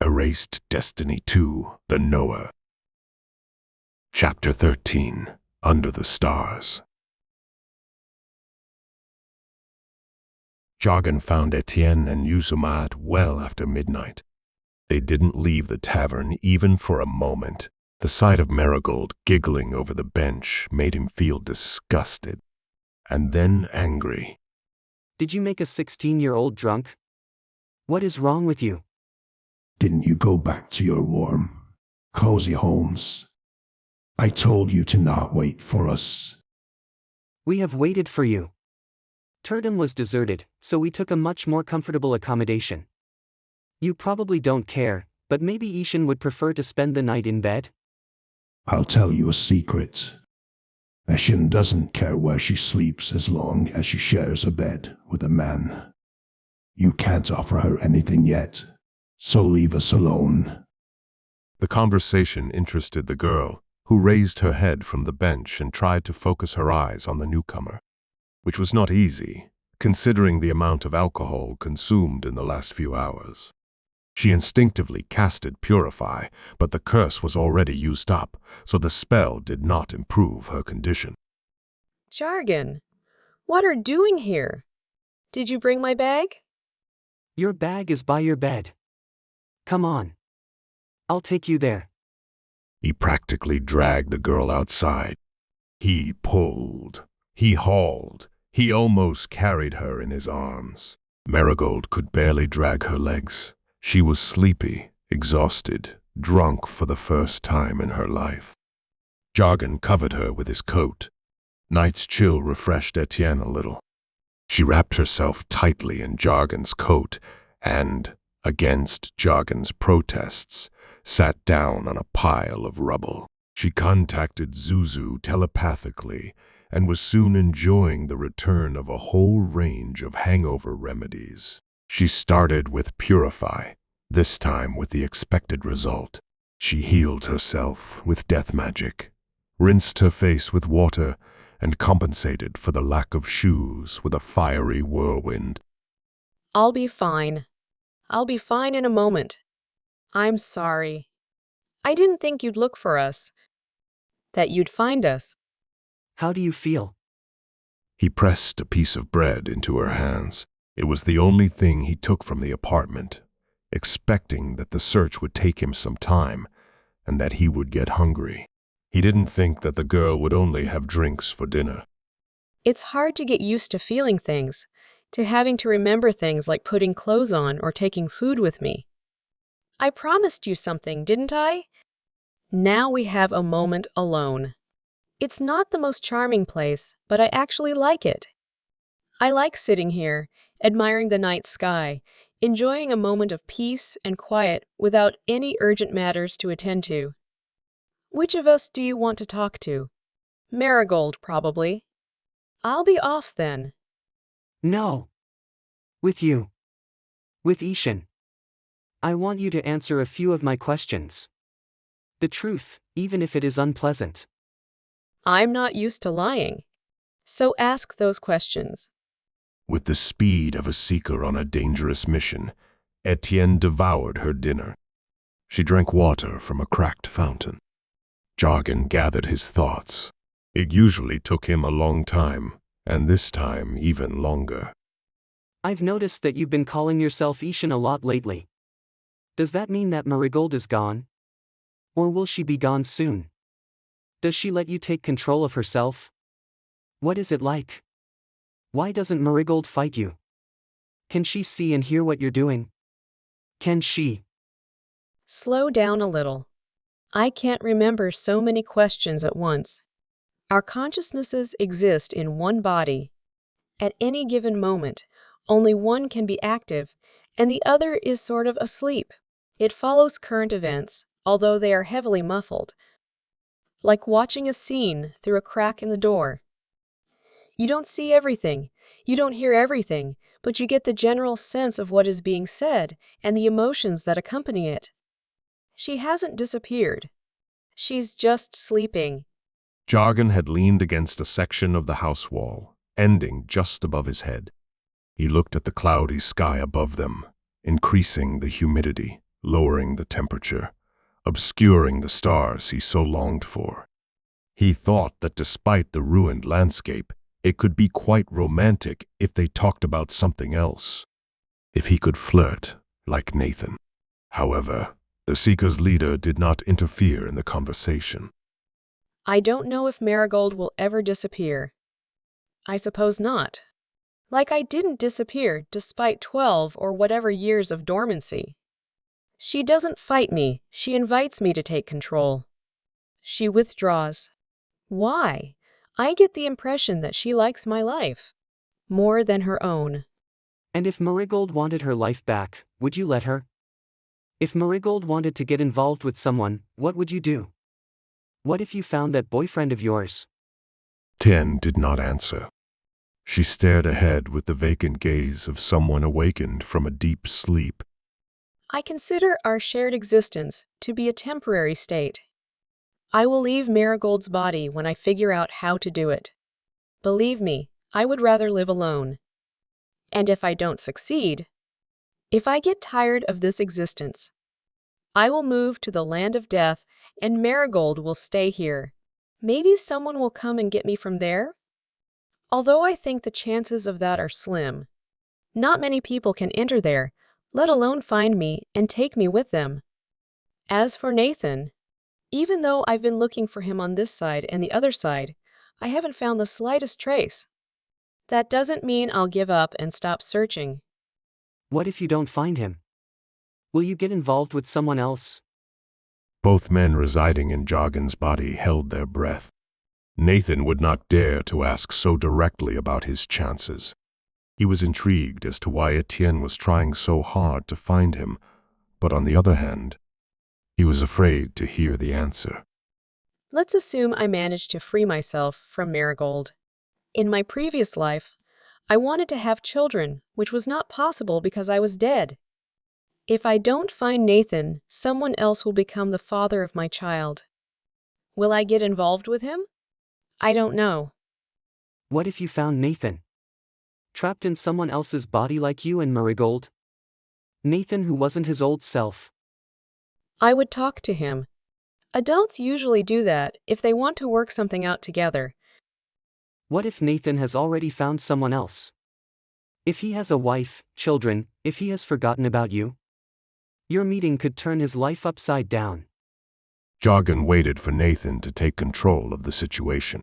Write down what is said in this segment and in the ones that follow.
Erased Destiny 2, The Knower. Chapter 13, Under the Stars. Jargon found Etienne and Yusumat well after midnight. They didn't leave the tavern even for a moment. The sight of Marigold giggling over the bench made him feel disgusted, and then angry. Did you make a 16-year-old drunk? What is wrong with you? Didn't you go back to your warm, cozy homes? I told you to not wait for us. We have waited for you. Turton was deserted, so we took a much more comfortable accommodation. You probably don't care, but maybe Ishan would prefer to spend the night in bed? I'll tell you a secret. Ishan doesn't care where she sleeps as long as she shares a bed with a man. You can't offer her anything yet, so leave us alone. The conversation interested the girl, who raised her head from the bench and tried to focus her eyes on the newcomer, which was not easy, considering the amount of alcohol consumed in the last few hours. She instinctively casted Purify, but the curse was already used up, so the spell did not improve her condition. Jargon, what are you doing here? Did you bring my bag? Your bag is by your bed. Come on. I'll take you there. He practically dragged the girl outside. He pulled. He hauled. He almost carried her in his arms. Marigold could barely drag her legs. She was sleepy, exhausted, drunk for the first time in her life. Jargon covered her with his coat. Night's chill refreshed Etienne a little. She wrapped herself tightly in Jargon's coat and, against Jargon's protests, sat down on a pile of rubble. She contacted Zuzu telepathically and was soon enjoying the return of a whole range of hangover remedies. She started with Purify, this time with the expected result. She healed herself with death magic, rinsed her face with water, and compensated for the lack of shoes with a fiery whirlwind. I'll be fine. I'll be fine in a moment. I'm sorry. I didn't think you'd look for us. That you'd find us. How do you feel? He pressed a piece of bread into her hands. It was the only thing he took from the apartment, expecting that the search would take him some time and that he would get hungry. He didn't think that the girl would only have drinks for dinner. It's hard to get used to feeling things, to having to remember things like putting clothes on or taking food with me. I promised you something, didn't I? Now we have a moment alone. It's not the most charming place, but I actually like it. I like sitting here, admiring the night sky, enjoying a moment of peace and quiet without any urgent matters to attend to. Which of us do you want to talk to? Marigold, probably. I'll be off then. No. With you. With Ishan. I want you to answer a few of my questions. The truth, even if it is unpleasant. I'm not used to lying. So ask those questions. With the speed of a seeker on a dangerous mission, Etienne devoured her dinner. She drank water from a cracked fountain. Jargon gathered his thoughts. It usually took him a long time, and this time even longer. I've noticed that you've been calling yourself Ishan a lot lately. Does that mean that Marigold is gone? Or will she be gone soon? Does she let you take control of herself? What is it like? Why doesn't Marigold fight you? Can she see and hear what you're doing? Can she? Slow down a little. I can't remember so many questions at once. Our consciousnesses exist in one body. At any given moment, only one can be active, and the other is sort of asleep. It follows current events, although they are heavily muffled. Like watching a scene through a crack in the door. You don't see everything, you don't hear everything, but you get the general sense of what is being said and the emotions that accompany it. She hasn't disappeared. She's just sleeping. Jargon had leaned against a section of the house wall, ending just above his head. He looked at the cloudy sky above them, increasing the humidity, lowering the temperature, obscuring the stars he so longed for. He thought that despite the ruined landscape, it could be quite romantic if they talked about something else, if he could flirt like Nathan. However, the Seeker's leader did not interfere in the conversation. I don't know if Marigold will ever disappear. I suppose not. Like I didn't disappear despite 12 or whatever years of dormancy. She doesn't fight me, she invites me to take control. She withdraws. Why? I get the impression that she likes my life more than her own. And if Marigold wanted her life back, would you let her? If Marigold wanted to get involved with someone, what would you do? What if you found that boyfriend of yours? Tien did not answer. She stared ahead with the vacant gaze of someone awakened from a deep sleep. I consider our shared existence to be a temporary state. I will leave Marigold's body when I figure out how to do it. Believe me, I would rather live alone. And if I don't succeed, if I get tired of this existence, I will move to the land of death and Marigold will stay here. Maybe someone will come and get me from there? Although I think the chances of that are slim. Not many people can enter there, let alone find me and take me with them. As for Nathan, even though I've been looking for him on this side and the other side, I haven't found the slightest trace. That doesn't mean I'll give up and stop searching. What if you don't find him? Will you get involved with someone else? Both men residing in Jargon's body held their breath. Nathan would not dare to ask so directly about his chances. He was intrigued as to why Etienne was trying so hard to find him, but on the other hand, he was afraid to hear the answer. Let's assume I managed to free myself from Marigold. In my previous life, I wanted to have children, which was not possible because I was dead. If I don't find Nathan, someone else will become the father of my child. Will I get involved with him? I don't know. What if you found Nathan? Trapped in someone else's body like you and Marigold? Nathan who wasn't his old self. I would talk to him. Adults usually do that if they want to work something out together. What if Nathan has already found someone else? If he has a wife, children, if he has forgotten about you? Your meeting could turn his life upside down. Jargon waited for Nathan to take control of the situation.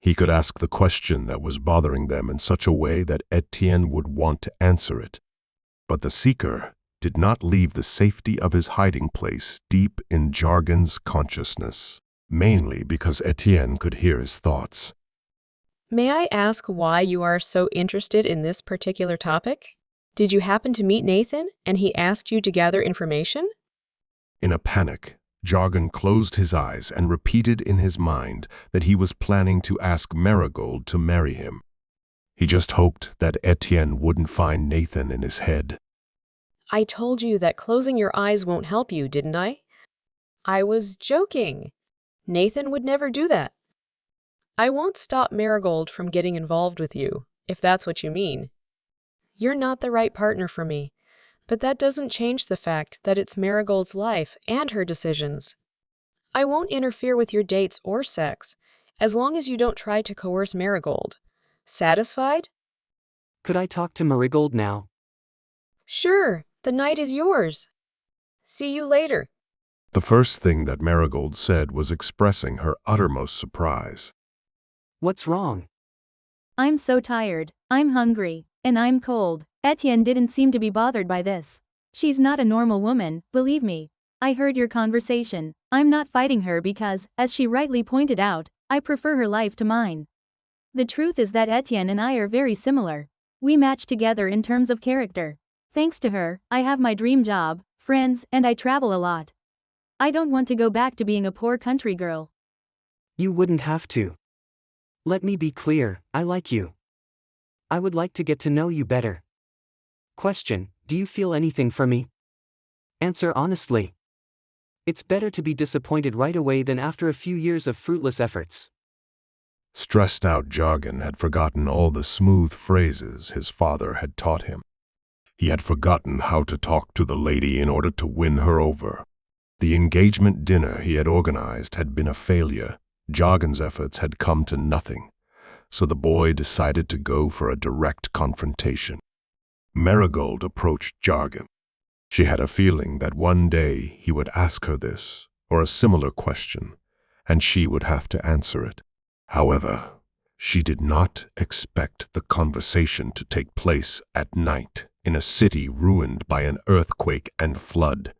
He could ask the question that was bothering them in such a way that Etienne would want to answer it. But the Seeker did not leave the safety of his hiding place deep in Jargon's consciousness, mainly because Etienne could hear his thoughts. May I ask why you are so interested in this particular topic? Did you happen to meet Nathan and he asked you to gather information? In a panic, Jargon closed his eyes and repeated in his mind that he was planning to ask Marigold to marry him. He just hoped that Etienne wouldn't find Nathan in his head. I told you that closing your eyes won't help you, didn't I? I was joking. Nathan would never do that. I won't stop Marigold from getting involved with you, if that's what you mean. You're not the right partner for me, but that doesn't change the fact that it's Marigold's life and her decisions. I won't interfere with your dates or sex, as long as you don't try to coerce Marigold. Satisfied? Could I talk to Marigold now? Sure, the night is yours. See you later. The first thing that Marigold said was expressing her uttermost surprise. What's wrong? I'm so tired, I'm hungry, and I'm cold. Etienne didn't seem to be bothered by this. She's not a normal woman, believe me. I heard your conversation. I'm not fighting her because, as she rightly pointed out, I prefer her life to mine. The truth is that Etienne and I are very similar. We match together in terms of character. Thanks to her, I have my dream job, friends, and I travel a lot. I don't want to go back to being a poor country girl. You wouldn't have to. Let me be clear, I like you. I would like to get to know you better. Question, do you feel anything for me? Answer honestly. It's better to be disappointed right away than after a few years of fruitless efforts. Stressed out Jargon had forgotten all the smooth phrases his father had taught him. He had forgotten how to talk to the lady in order to win her over. The engagement dinner he had organized had been a failure. Jargon's efforts had come to nothing, so the boy decided to go for a direct confrontation. Marigold approached Jargon. She had a feeling that one day he would ask her this, or a similar question, and she would have to answer it. However, she did not expect the conversation to take place at night in a city ruined by an earthquake and flood,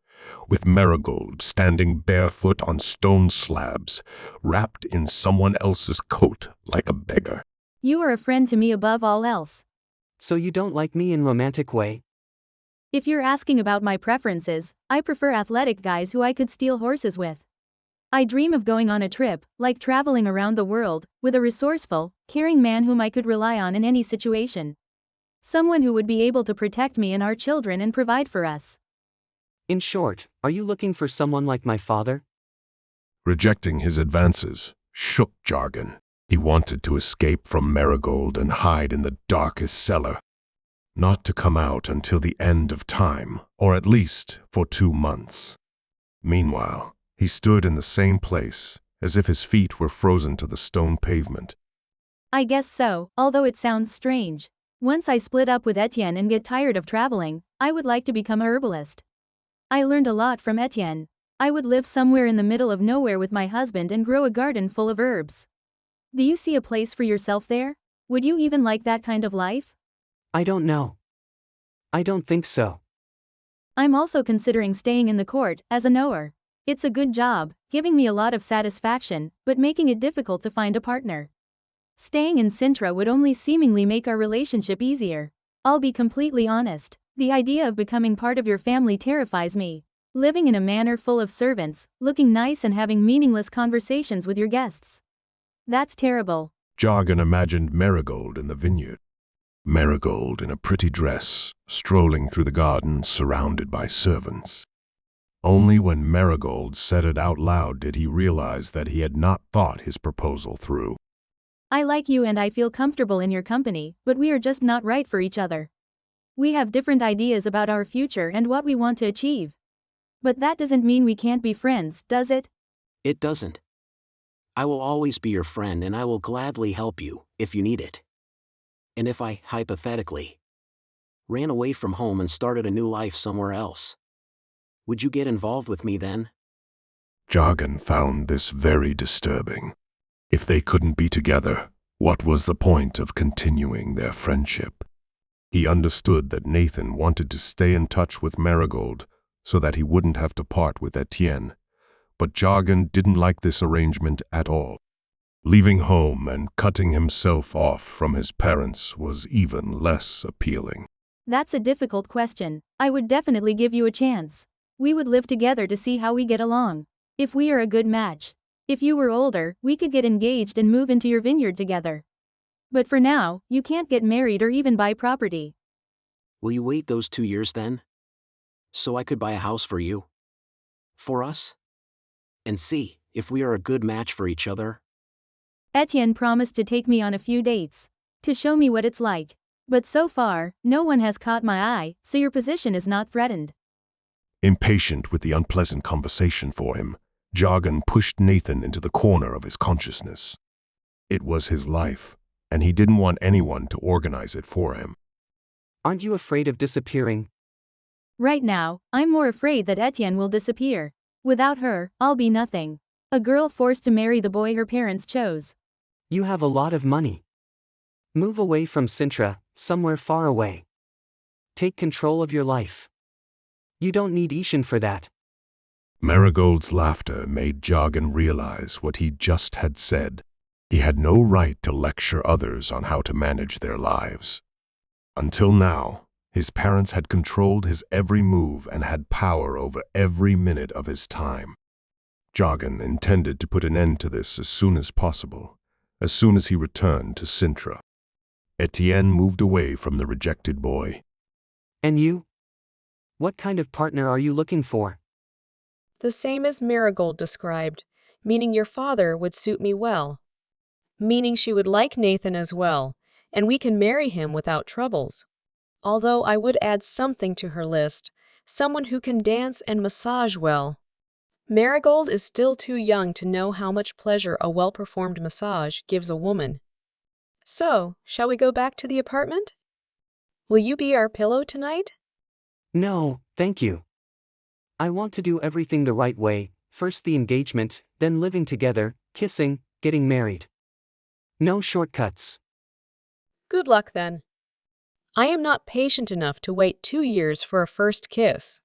with Marigold standing barefoot on stone slabs, wrapped in someone else's coat like a beggar. You are a friend to me above all else. So you don't like me in romantic way? If you're asking about my preferences, I prefer athletic guys who I could steal horses with. I dream of going on a trip, like traveling around the world, with a resourceful, caring man whom I could rely on in any situation. Someone who would be able to protect me and our children and provide for us. In short, are you looking for someone like my father? Rejecting his advances shook Jargon. He wanted to escape from Marigold and hide in the darkest cellar, not to come out until the end of time, or at least for 2 months. Meanwhile, he stood in the same place, as if his feet were frozen to the stone pavement. I guess so, although it sounds strange. Once I split up with Etienne and get tired of traveling, I would like to become a herbalist. I learned a lot from Etienne. I would live somewhere in the middle of nowhere with my husband and grow a garden full of herbs. Do you see a place for yourself there? Would you even like that kind of life? I don't know. I don't think so. I'm also considering staying in the court as a knower. It's a good job, giving me a lot of satisfaction, but making it difficult to find a partner. Staying in Sintra would only seemingly make our relationship easier. I'll be completely honest, the idea of becoming part of your family terrifies me. Living in a manor full of servants, looking nice and having meaningless conversations with your guests. That's terrible. Jargon imagined Marigold in the vineyard. Marigold in a pretty dress, strolling through the garden surrounded by servants. Only when Marigold said it out loud did he realize that he had not thought his proposal through. I like you and I feel comfortable in your company, but we are just not right for each other. We have different ideas about our future and what we want to achieve. But that doesn't mean we can't be friends, does it? It doesn't. I will always be your friend and I will gladly help you, if you need it. And if I, hypothetically, ran away from home and started a new life somewhere else, would you get involved with me then? Jargon found this very disturbing. If they couldn't be together, what was the point of continuing their friendship? He understood that Nathan wanted to stay in touch with Marigold so that he wouldn't have to part with Etienne, but Jargon didn't like this arrangement at all. Leaving home and cutting himself off from his parents was even less appealing. That's a difficult question. I would definitely give you a chance. We would live together to see how we get along. If we are a good match. If you were older, we could get engaged and move into your vineyard together. But for now, you can't get married or even buy property. Will you wait those 2 years then? So I could buy a house for you? For us? And see if we are a good match for each other? Etienne promised to take me on a few dates. To show me what it's like. But so far, no one has caught my eye, so your position is not threatened. Impatient with the unpleasant conversation for him, Jargon pushed Nathan into the corner of his consciousness. It was his life, and he didn't want anyone to organize it for him. Aren't you afraid of disappearing? Right now, I'm more afraid that Etienne will disappear. Without her, I'll be nothing. A girl forced to marry the boy her parents chose. You have a lot of money. Move away from Sintra, somewhere far away. Take control of your life. You don't need Ishan for that. Marigold's laughter made Jargon realize what he just had said. He had no right to lecture others on how to manage their lives. Until now, his parents had controlled his every move and had power over every minute of his time. Jargon intended to put an end to this as soon as possible, as soon as he returned to Sintra. Etienne moved away from the rejected boy. And you? What kind of partner are you looking for? The same as Marigold described, meaning your father would suit me well. Meaning she would like Nathan as well, and we can marry him without troubles. Although I would add something to her list, someone who can dance and massage well. Marigold is still too young to know how much pleasure a well-performed massage gives a woman. So, shall we go back to the apartment? Will you be our pillow tonight? No, thank you. I want to do everything the right way, first the engagement, then living together, kissing, getting married. No shortcuts. Good luck then. I am not patient enough to wait 2 years for a first kiss.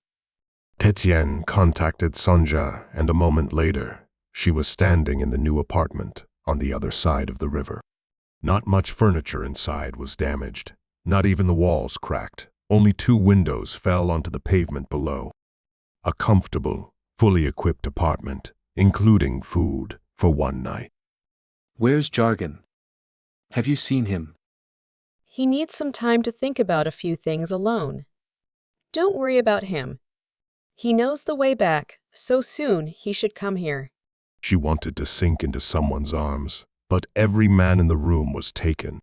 Etienne contacted Sonja, and a moment later, she was standing in the new apartment on the other side of the river. Not much furniture inside was damaged, not even the walls cracked. Only 2 windows fell onto the pavement below. A comfortable, fully equipped apartment, including food for one night. Where's Jargon? Have you seen him? He needs some time to think about a few things alone. Don't worry about him. He knows the way back, so soon he should come here. She wanted to sink into someone's arms, but every man in the room was taken.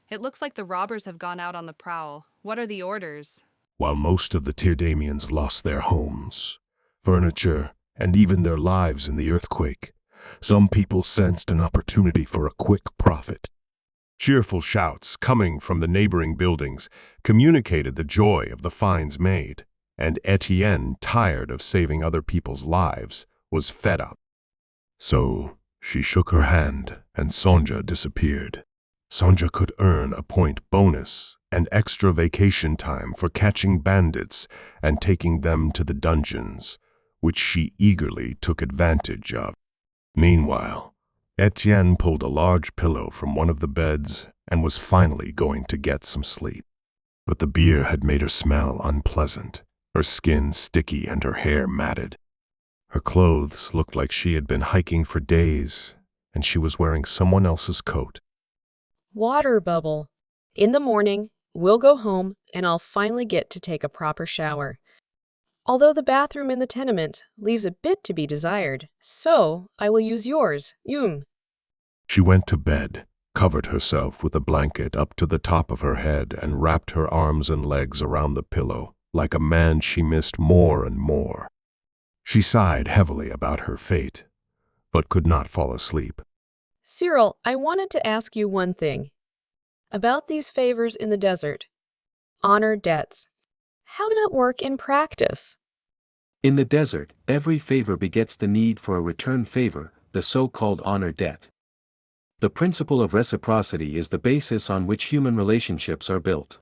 It looks like the robbers have gone out on the prowl. What are the orders? While most of the Tyrdamians lost their homes, furniture, and even their lives in the earthquake, some people sensed an opportunity for a quick profit. Cheerful shouts coming from the neighboring buildings communicated the joy of the finds made, and Etienne, tired of saving other people's lives, was fed up. So she shook her hand, and Sonja disappeared. Sonja could earn a point bonus and extra vacation time for catching bandits and taking them to the dungeons, which she eagerly took advantage of. Meanwhile, Etienne pulled a large pillow from one of the beds and was finally going to get some sleep. But the beer had made her smell unpleasant, her skin sticky and her hair matted. Her clothes looked like she had been hiking for days, and she was wearing someone else's coat. Water bubble. In the morning, we'll go home and I'll finally get to take a proper shower. Although the bathroom in the tenement leaves a bit to be desired, so I will use yours, She went to bed, covered herself with a blanket up to the top of her head, and wrapped her arms and legs around the pillow like a man she missed more and more. She sighed heavily about her fate, but could not fall asleep. Cyril, I wanted to ask you one thing. About these favors in the desert. Honor debts. How did it work in practice? In the desert, every favor begets the need for a return favor, the so-called honor debt. The principle of reciprocity is the basis on which human relationships are built.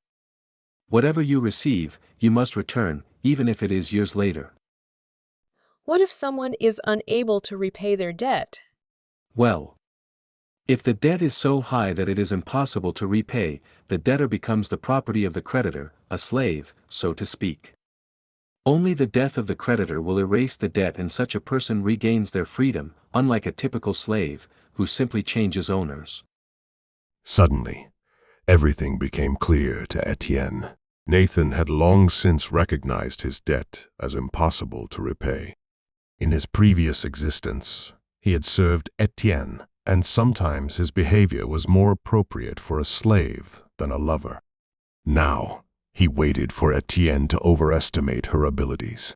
Whatever you receive, you must return, even if it is years later. What if someone is unable to repay their debt? Well, if the debt is so high that it is impossible to repay, the debtor becomes the property of the creditor, a slave, so to speak. Only the death of the creditor will erase the debt, and such a person regains their freedom, unlike a typical slave, who simply changes owners. Suddenly, everything became clear to Etienne. Nathan had long since recognized his debt as impossible to repay. In his previous existence, he had served Etienne, and sometimes his behavior was more appropriate for a slave than a lover. Now, he waited for Etienne to overestimate her abilities.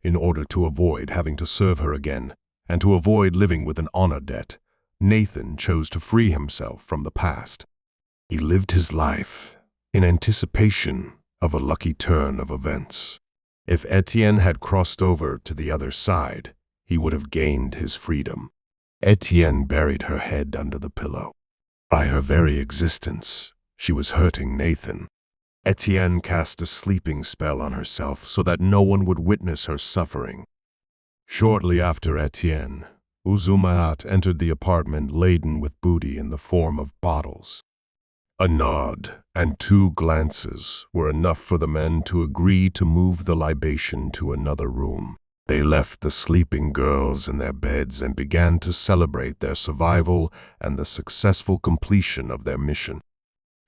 In order to avoid having to serve her again, and to avoid living with an honor debt, Nathan chose to free himself from the past. He lived his life in anticipation of a lucky turn of events. If Etienne had crossed over to the other side, he would have gained his freedom. Etienne buried her head under the pillow. By her very existence, she was hurting Nathan. Etienne cast a sleeping spell on herself so that no one would witness her suffering. Shortly after Etienne, Uzumaat entered the apartment laden with booty in the form of bottles. A nod and 2 glances were enough for the men to agree to move the libation to another room. They left the sleeping girls in their beds and began to celebrate their survival and the successful completion of their mission.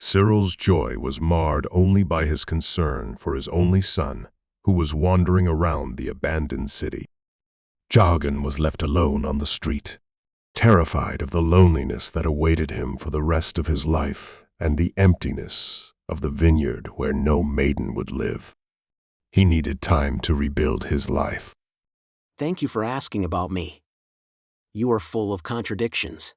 Cyril's joy was marred only by his concern for his only son, who was wandering around the abandoned city. Jargon was left alone on the street, terrified of the loneliness that awaited him for the rest of his life and the emptiness of the vineyard where no maiden would live. He needed time to rebuild his life. Thank you for asking about me. You are full of contradictions.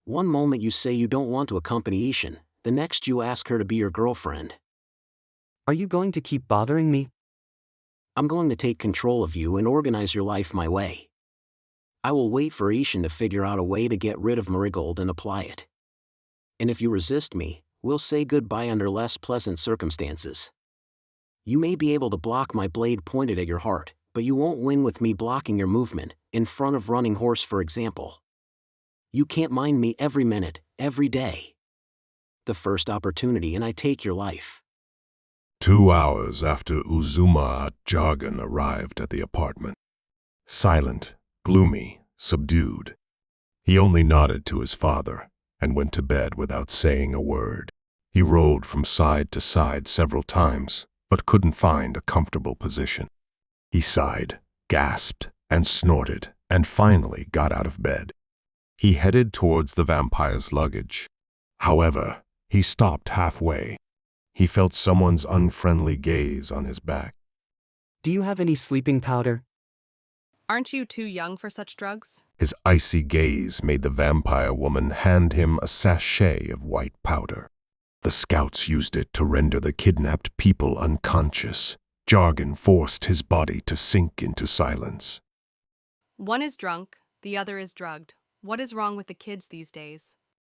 One moment you say you don't want to accompany Ishan, the next you ask her to be your girlfriend. Are you going to keep bothering me? I'm going to take control of you and organize your life my way. I will wait for Ishan to figure out a way to get rid of Marigold and apply it. And if you resist me, we'll say goodbye under less pleasant circumstances. You may be able to block my blade pointed at your heart, but you won't win with me blocking your movement, in front of running horse for example. You can't mind me every minute, every day. The first opportunity and I take your life. 2 hours after Uzuma Jargon arrived at the apartment. Silent, gloomy, subdued. He only nodded to his father and went to bed without saying a word. He rolled from side to side several times, but couldn't find a comfortable position. He sighed, gasped, and snorted, and finally got out of bed. He headed towards the vampire's luggage. However, he stopped halfway. He felt someone's unfriendly gaze on his back. Do you have any sleeping powder? Aren't you too young for such drugs? His icy gaze made the vampire woman hand him a sachet of white powder. The scouts used it to render the kidnapped people unconscious. Jargon forced his body to sink into silence. One is drunk, the other is drugged. What is wrong with the kids these days?